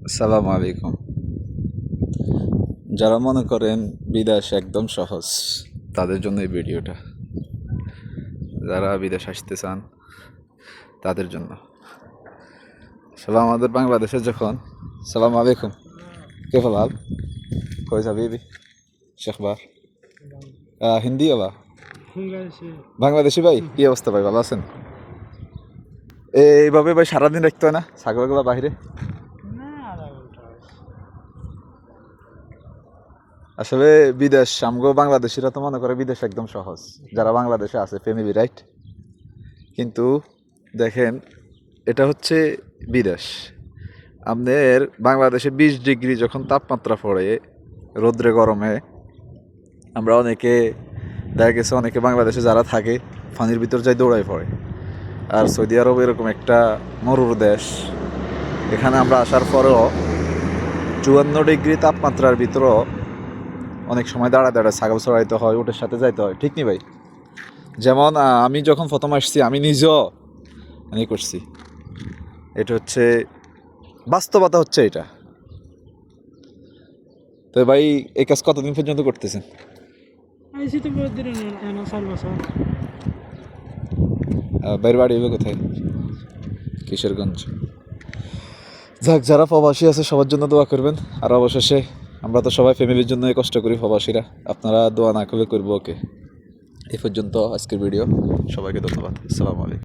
আসসালামু আলাইকুম। যারা মনে করেন বিদেশ একদম সহজ, তাদের জন্য এই ভিডিওটা। যারা বিদেশ আসতে চান তাদের জন্য। আসলে আমাদের বাংলাদেশে যখন সালাম আলাইকুম কে ফলাল কই হাবিবি শেখ বার হিন্দি বা বাংলাদেশি ভাই, কি অবস্থা ভাই, ভালো আছেন? এইভাবে ভাই সারাদিন রাখতে হয় না ছাগলগুলো বাহিরে? আসলে বিদেশ আমগো বাংলাদেশিরা তো মনে করে বিদেশ একদম সহজ, যারা বাংলাদেশে আছে ফ্যামিলি, রাইট? কিন্তু দেখেন, এটা হচ্ছে বিদেশ। আমাদের বাংলাদেশে 20 ডিগ্রি যখন তাপমাত্রা পড়ে রৌদ্রে গরমে, আমরা অনেকে দেখা গেছে অনেকে বাংলাদেশে যারা থাকে পানির ভিতর যাই দৌড়ায় পড়ে। আর সৌদি আরব এরকম একটা মরুর দেশ, এখানে আমরা আসার পরেও 54 ডিগ্রি তাপমাত্রার ভিতরেও অনেক সময় দাঁড়া দাঁড়া ছাগল চড়াইতে হয়, ওটার সাথে যাইতে হয়, ঠিক নি ভাই? যেমন আমি যখন প্রথম আসছি আমি নিজেও করছি। এটা হচ্ছে বাস্তবতা, হচ্ছে এটা। তো ভাই এই কাজ কতদিন পর্যন্ত করতেছেন? বাইরের বাড়ি হবে কোথায়? কিশোরগঞ্জ। যাক, যারা প্রবাসী আছে সবার জন্য দোয়া করবেন। আর অবশেষে আমরা তো সবাই ফ্যামিলির জন্য কষ্ট করি, প্রবাসীরা। আপনারা দোয়া না করলে করবো ওকে। এই পর্যন্ত আজকের ভিডিও। সবাইকে ধন্যবাদ। আসসালামু আলাইকুম।